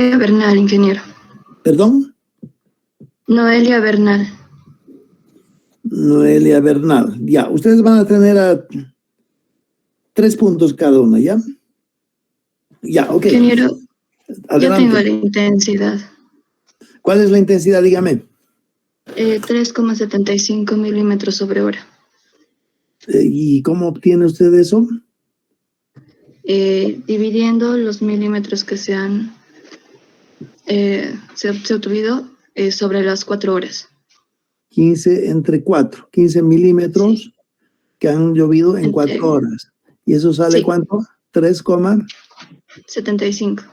Bernal, ingeniero. ¿Perdón? Noelia Bernal. Noelia Bernal. Ya, ustedes van a tener 3 puntos cada una, ¿ya? Ya, ok. Ingeniero, adelante. Ya tengo la intensidad. ¿Cuál es la intensidad? Dígame. 3,75 milímetros sobre hora. ¿Y cómo obtiene usted eso? Dividiendo los milímetros que se han obtenido sobre las 4 horas. 15 entre 4, 15 milímetros sí, que han llovido en 4 horas. ¿Y eso sale sí, cuánto? 3,75.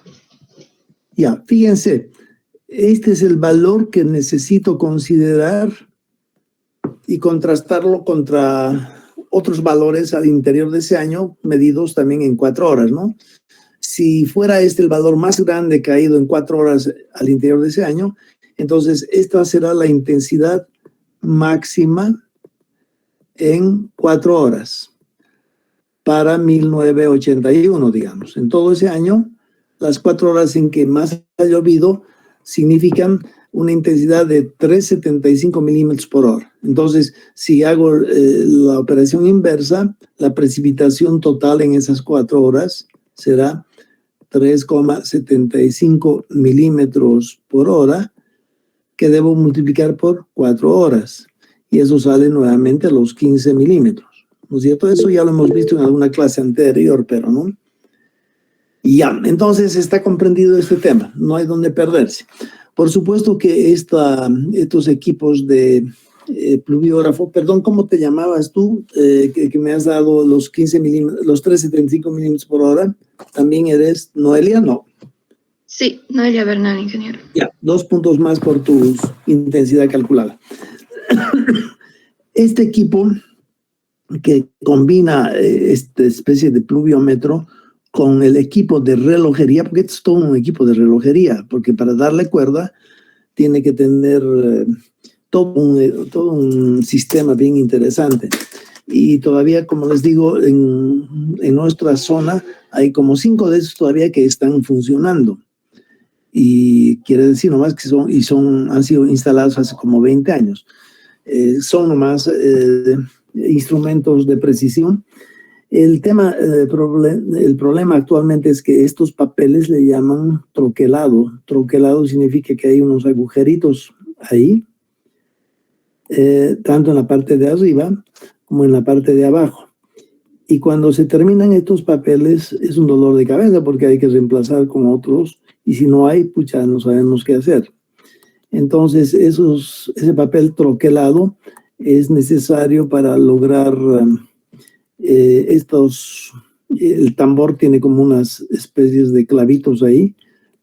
Ya, fíjense, este es el valor que necesito considerar y contrastarlo contra otros valores al interior de ese año, medidos también en 4 horas, ¿no? Si fuera este el valor más grande caído en 4 horas al interior de ese año, entonces esta será la intensidad máxima en 4 horas para 1981, digamos. En todo ese año, las 4 horas en que más ha llovido significan una intensidad de 375 milímetros por hora. Entonces, si hago la operación inversa, la precipitación total en esas 4 horas será 3,75 milímetros por hora, que debo multiplicar por 4 horas. Y eso sale nuevamente a los 15 milímetros. ¿No es cierto? Eso ya lo hemos visto en alguna clase anterior, pero no. Y ya, entonces está comprendido este tema. No hay donde perderse. Por supuesto que estos equipos de pluviógrafo, perdón, ¿cómo te llamabas tú? Que me has dado los 15 milímetros, los 375 milímetros por hora. ¿También eres Noelia? No. Sí, Noelia Bernal, ingeniero. Ya, 2 puntos más por tu intensidad calculada. Este equipo que combina esta especie de pluviómetro con el equipo de relojería, porque esto es todo un equipo de relojería, porque para darle cuerda tiene que tener todo un sistema bien interesante. Y todavía, como les digo, en nuestra zona hay como 5 de esos todavía que están funcionando. Y quiere decir nomás que han sido instalados hace como 20 años. Son nomás instrumentos de precisión. El problema actualmente es que estos papeles le llaman troquelado. Troquelado significa que hay unos agujeritos ahí, tanto en la parte de arriba como en la parte de abajo. Y cuando se terminan estos papeles es un dolor de cabeza porque hay que reemplazar con otros y si no hay, pucha, no sabemos qué hacer. Entonces, ese papel troquelado es necesario para lograr el tambor tiene como unas especies de clavitos ahí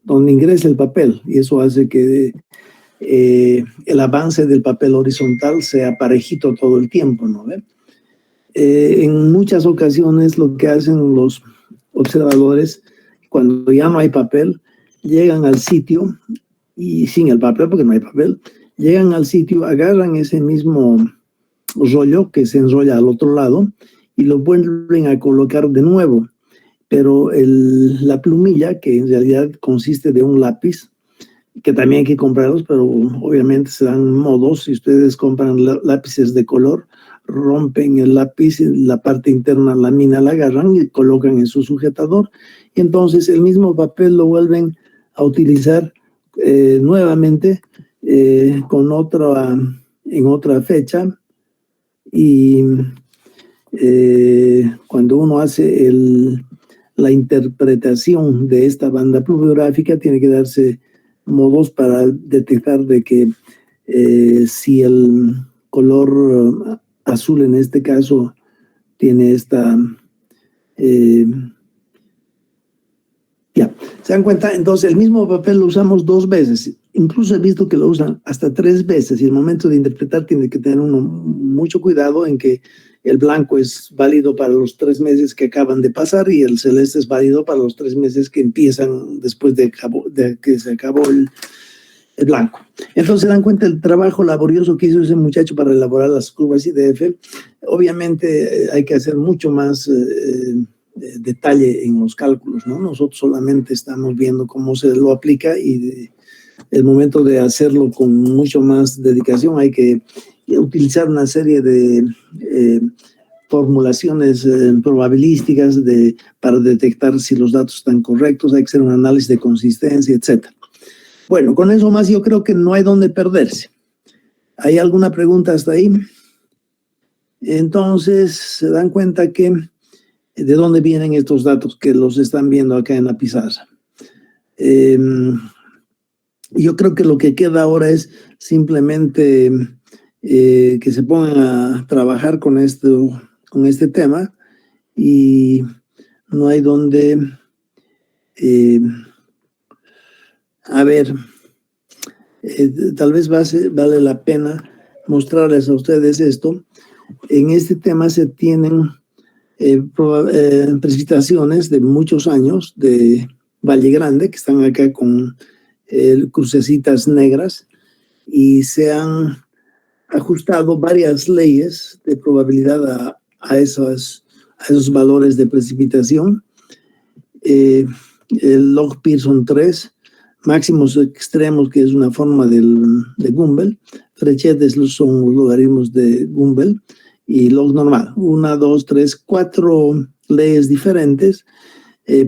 donde ingresa el papel y eso hace que el avance del papel horizontal sea parejito todo el tiempo, ¿no? En muchas ocasiones lo que hacen los observadores, cuando ya no hay papel, llegan al sitio y sin el papel, porque no hay papel, llegan al sitio, agarran ese mismo rollo que se enrolla al otro lado y lo vuelven a colocar de nuevo. Pero la plumilla, que en realidad consiste de un lápiz, que también hay que comprarlos, pero obviamente se dan modos. Si ustedes compran lápices de color, rompen el lápiz, la parte interna, la mina la agarran y colocan en su sujetador. Y entonces el mismo papel lo vuelven a utilizar nuevamente en otra fecha. Y cuando uno hace la interpretación de esta banda pluviográfica, tiene que darse modos para detectar de que si el color azul en este caso tiene esta ya, ¿se dan cuenta? Entonces el mismo papel lo usamos 2 veces, incluso he visto que lo usan hasta 3 veces y el momento de interpretar tiene que tener uno mucho cuidado en que el blanco es válido para los 3 meses que acaban de pasar y el celeste es válido para los 3 meses que empiezan después de que se acabó el blanco. Entonces se dan cuenta el trabajo laborioso que hizo ese muchacho para elaborar las curvas IDF. Obviamente hay que hacer mucho más detalle en los cálculos, ¿no? Nosotros solamente estamos viendo cómo se lo aplica y el momento de hacerlo con mucho más dedicación hay que utilizar una serie de formulaciones probabilísticas para detectar si los datos están correctos, hay que hacer un análisis de consistencia, etc. Bueno, con eso más yo creo que no hay dónde perderse. ¿Hay alguna pregunta hasta ahí? Entonces, se dan cuenta que de dónde vienen estos datos que los están viendo acá en la pizarra. Yo creo que lo que queda ahora es simplemente que se pongan a trabajar con este tema y no hay donde, a ver, tal vez vale la pena mostrarles a ustedes esto. En este tema se tienen precipitaciones de muchos años de Valle Grande, que están acá con crucecitas negras, y se han ajustado varias leyes de probabilidad a esos valores de precipitación. El log Pearson 3, máximos extremos, que es una forma de Gumbel, Frechet son los logaritmos de Gumbel, y log normal, 1, 2, 3, 4 leyes diferentes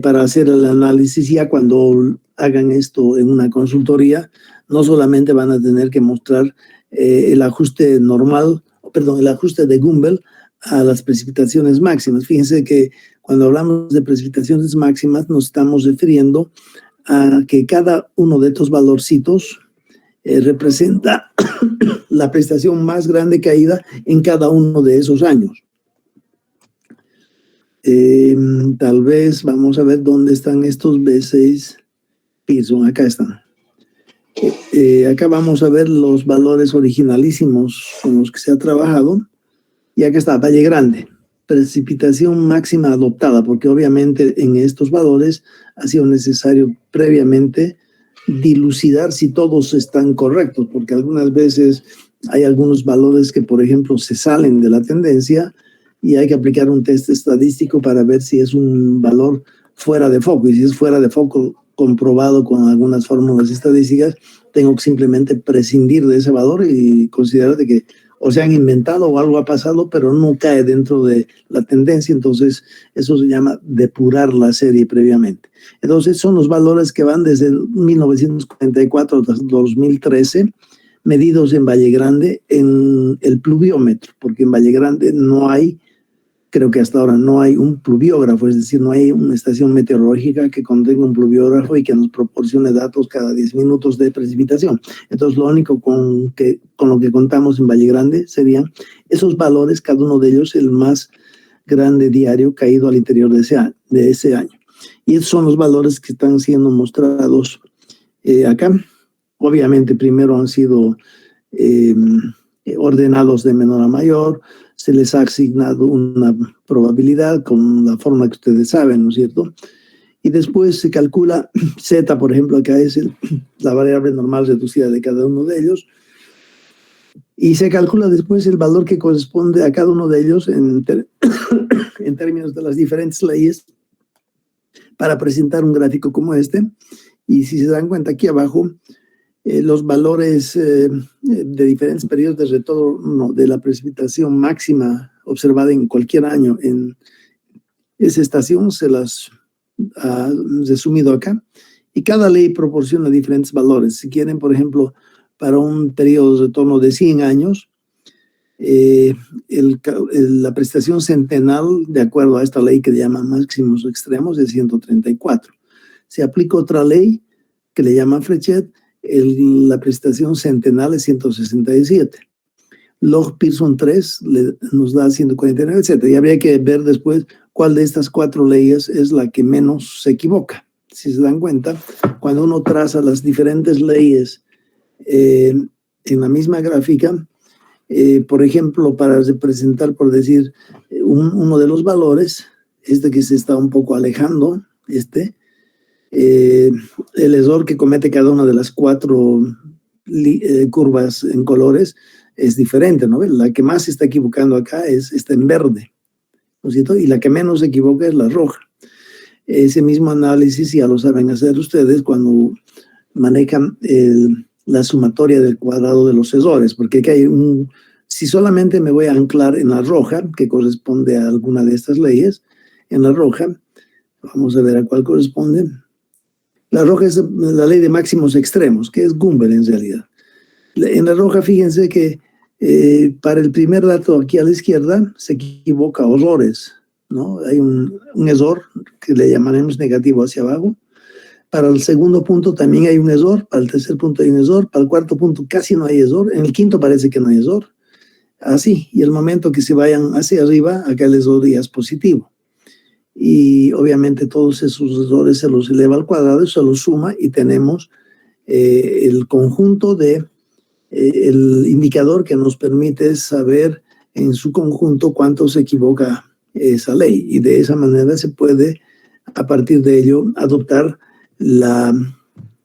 para hacer el análisis. Ya cuando hagan esto en una consultoría, no solamente van a tener que mostrar el ajuste normal, el ajuste de Gumbel a las precipitaciones máximas. Fíjense que cuando hablamos de precipitaciones máximas nos estamos refiriendo a que cada uno de estos valorcitos representa la precipitación más grande caída en cada uno de esos años. Tal vez vamos a ver dónde están estos B6 Pearson. Acá están. Acá vamos a ver los valores originalísimos con los que se ha trabajado. Y acá está, Valle Grande, precipitación máxima adoptada, porque obviamente en estos valores ha sido necesario previamente dilucidar si todos están correctos, porque algunas veces hay algunos valores que, por ejemplo, se salen de la tendencia y hay que aplicar un test estadístico para ver si es un valor fuera de foco. Y si es fuera de foco comprobado con algunas fórmulas estadísticas, tengo que simplemente prescindir de ese valor y considerar de que o se han inventado o algo ha pasado, pero no cae dentro de la tendencia. Entonces, eso se llama depurar la serie previamente. Entonces, son los valores que van desde 1944 hasta 2013, medidos en Valle Grande en el pluviómetro, porque en Valle Grande no hay, creo que hasta ahora no hay un pluviógrafo, es decir, no hay una estación meteorológica que contenga un pluviógrafo y que nos proporcione datos cada 10 minutos de precipitación. Entonces, lo único con lo que contamos en Valle Grande serían esos valores, cada uno de ellos el más grande diario caído al interior de ese año. Y esos son los valores que están siendo mostrados acá. Obviamente, primero han sido ordenados de menor a mayor, se les ha asignado una probabilidad con la forma que ustedes saben, ¿no es cierto? Y después se calcula Z, por ejemplo, acá es la variable normal reducida de cada uno de ellos, y se calcula después el valor que corresponde a cada uno de ellos en términos de las diferentes leyes para presentar un gráfico como este. Y si se dan cuenta aquí abajo, los valores de diferentes periodos de retorno de la precipitación máxima observada en cualquier año en esa estación se las ha resumido acá, y cada ley proporciona diferentes valores. Si quieren, por ejemplo, para un periodo de retorno de 100 años, la precipitación centenal, de acuerdo a esta ley que le llama máximos extremos, es 134. Se aplica otra ley que le llaman Frechet, la precipitación centenal es 167. Log Pearson 3 nos da 149, etc. Y habría que ver después cuál de estas 4 leyes es la que menos se equivoca. Si se dan cuenta, cuando uno traza las diferentes leyes en la misma gráfica, por ejemplo, para representar, por decir, uno de los valores, que se está un poco alejando, el error que comete cada una de las 4 curvas en colores es diferente, ¿no? La que más se está equivocando acá está en verde, ¿no es cierto? Y la que menos se equivoca es la roja. ese mismo análisis ya lo saben hacer ustedes cuando manejan la sumatoria del cuadrado de los sesores, porque aquí hay si solamente me voy a anclar en la roja, que corresponde a alguna de estas leyes, en la roja, vamos a ver a cuál corresponde. La roja es la ley de máximos extremos, que es Gumbel en realidad. En la roja, fíjense que para el primer dato aquí a la izquierda se equivoca horrores, ¿no? Hay un error que le llamaremos negativo hacia abajo. Para el segundo punto también hay un error, para el tercer punto hay un error, para el cuarto punto casi no hay error, en el quinto parece que no hay error. Así, y el momento que se vayan hacia arriba, acá el error ya es positivo. Y obviamente todos esos errores se los eleva al cuadrado y se los suma y tenemos el conjunto de el indicador que nos permite saber en su conjunto cuánto se equivoca esa ley. Y de esa manera se puede, a partir de ello, adoptar la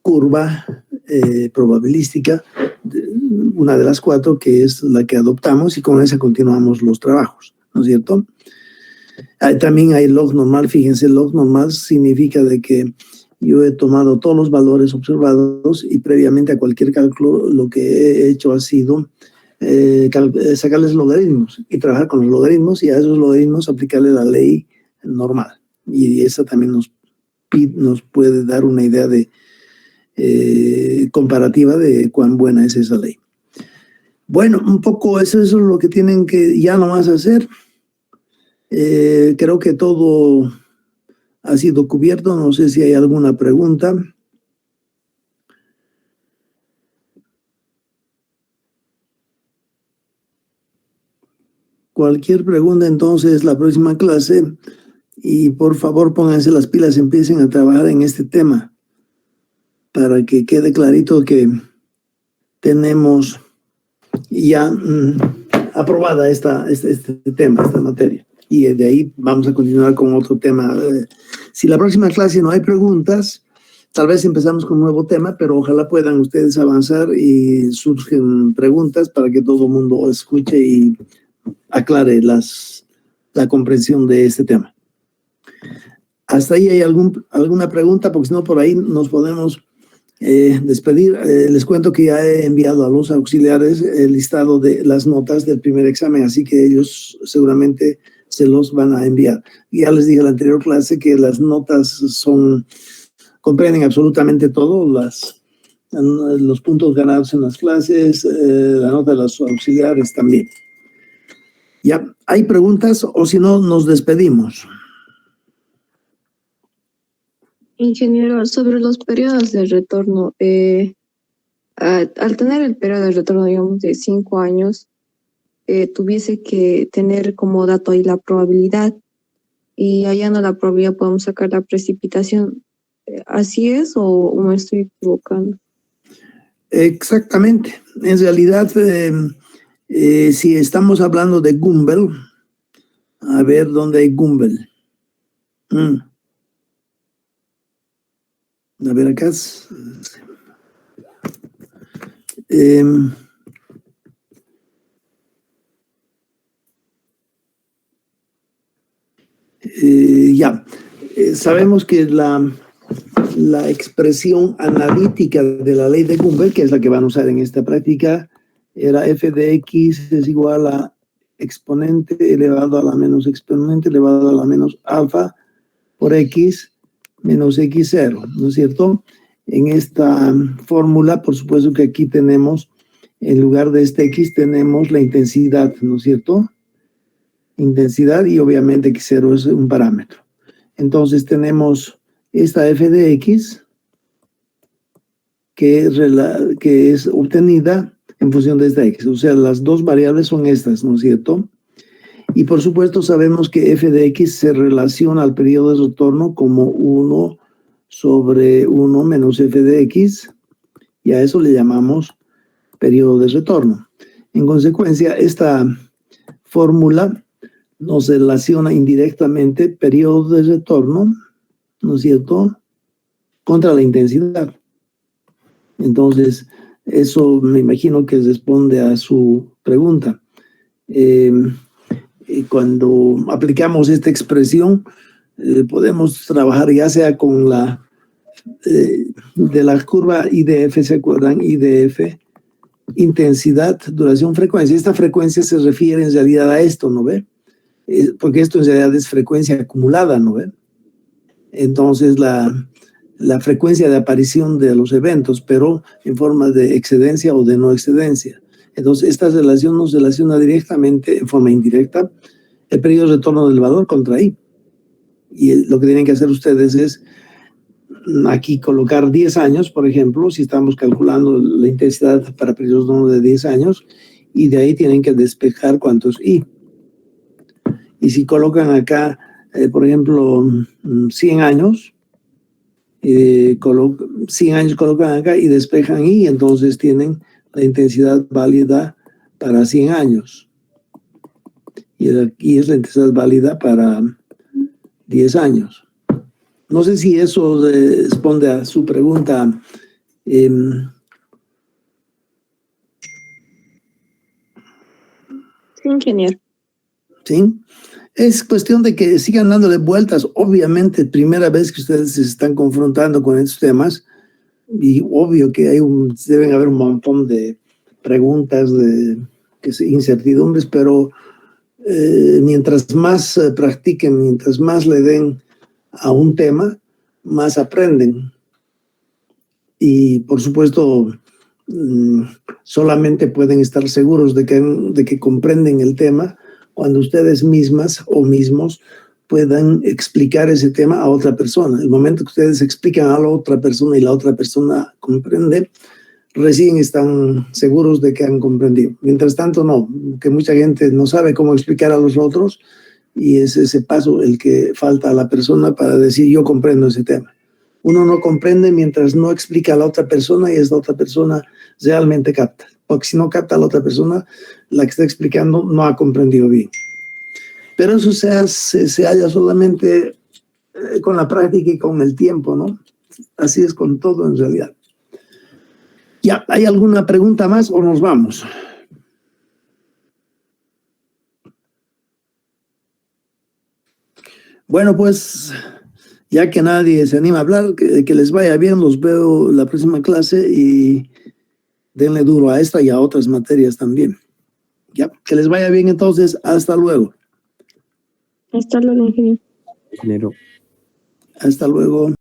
curva probabilística, una de las 4, que es la que adoptamos, y con esa continuamos los trabajos, ¿no es cierto? También hay log normal. Fíjense, log normal significa de que yo he tomado todos los valores observados y previamente a cualquier cálculo lo que he hecho ha sido sacarles logaritmos y trabajar con los logaritmos y a esos logaritmos aplicarle la ley normal. Y esa también nos puede dar una idea de comparativa de cuán buena es esa ley. Bueno, un poco eso es lo que tienen que ya nomás hacer. Creo que todo ha sido cubierto. No sé si hay alguna pregunta. Cualquier pregunta, entonces, la próxima clase. Y por favor, pónganse las pilas, empiecen a trabajar en este tema para que quede clarito que tenemos ya aprobada este tema, esta materia. Y de ahí vamos a continuar con otro tema. Si la próxima clase no hay preguntas, tal vez empezamos con un nuevo tema, pero ojalá puedan ustedes avanzar y surgen preguntas para que todo el mundo escuche y aclare la comprensión de este tema. ¿Hasta ahí hay alguna pregunta? Porque si no, por ahí nos podemos despedir. Les cuento que ya he enviado a los auxiliares el listado de las notas del primer examen, así que ellos seguramente se los van a enviar. Ya les dije en la anterior clase que las notas comprenden absolutamente todo, los puntos ganados en las clases, la nota de los auxiliares también. ¿Ya hay preguntas o si no, nos despedimos? Ingeniero, sobre los periodos de retorno, al tener el periodo de retorno, digamos, de 5 años, tuviese que tener como dato ahí la probabilidad, y hallando la probabilidad podemos sacar la precipitación. ¿Así es o me estoy equivocando? Exactamente. En realidad, si estamos hablando de Gumbel, a ver dónde hay Gumbel. A ver acá. Ya. Sabemos que la expresión analítica de la ley de Gumbel, que es la que van a usar en esta práctica, era f de x es igual a exponente elevado a la menos exponente elevado a la menos alfa por x menos x0, ¿no es cierto? En esta fórmula, por supuesto que aquí tenemos, en lugar de este x, tenemos la intensidad, ¿no es cierto? Intensidad, y obviamente x0 es un parámetro. Entonces tenemos esta f de x, que es obtenida en función de esta x. O sea, las dos variables son estas, ¿no es cierto? Y por supuesto sabemos que f de x se relaciona al periodo de retorno como 1 sobre 1 menos f de x, y a eso le llamamos periodo de retorno. En consecuencia, esta fórmula nos relaciona indirectamente periodo de retorno, ¿no es cierto?, contra la intensidad. Entonces, eso me imagino que responde a su pregunta. Cuando aplicamos esta expresión, podemos trabajar ya sea con de la curva IDF, ¿se acuerdan? IDF, intensidad, duración, frecuencia. Esta frecuencia se refiere en realidad a esto, ¿no ve? Porque esto en realidad es frecuencia acumulada, ¿no ve? Entonces la frecuencia de aparición de los eventos, pero en forma de excedencia o de no excedencia. Entonces esta relación nos relaciona directamente, en forma indirecta, el periodo de retorno del valor contra I. Y lo que tienen que hacer ustedes es aquí colocar 10 años, por ejemplo, si estamos calculando la intensidad para periodos de 10 años, y de ahí tienen que despejar cuántos I. Y si colocan acá, por ejemplo, 100 años, 100 años colocan acá y despejan I, entonces tienen la intensidad válida para 100 años. Y aquí es la intensidad válida para 10 años. No sé si eso responde a su pregunta. Sí, ingeniero. ¿Sí? Es cuestión de que sigan dándole vueltas. Obviamente, primera vez que ustedes se están confrontando con estos temas, y obvio que deben haber un montón de preguntas, incertidumbres, pero mientras más practiquen, mientras más le den a un tema, más aprenden. Y por supuesto, solamente pueden estar seguros de que comprenden el tema cuando ustedes mismas o mismos puedan explicar ese tema a otra persona. El momento que ustedes explican a la otra persona y la otra persona comprende, recién están seguros de que han comprendido. Mientras tanto, no, que mucha gente no sabe cómo explicar a los otros, y es ese paso el que falta a la persona para decir yo comprendo ese tema. Uno no comprende mientras no explica a la otra persona y esta otra persona realmente capta. Porque si no capta a la otra persona, la que está explicando no ha comprendido bien. Pero eso se halla solamente con la práctica y con el tiempo, ¿no? Así es con todo en realidad. ¿Ya hay alguna pregunta más o nos vamos? Bueno, pues ya que nadie se anima a hablar, que les vaya bien, los veo la próxima clase y denle duro a esta y a otras materias también. Ya, que les vaya bien entonces, hasta luego. Hasta luego, ingeniero. Hasta luego.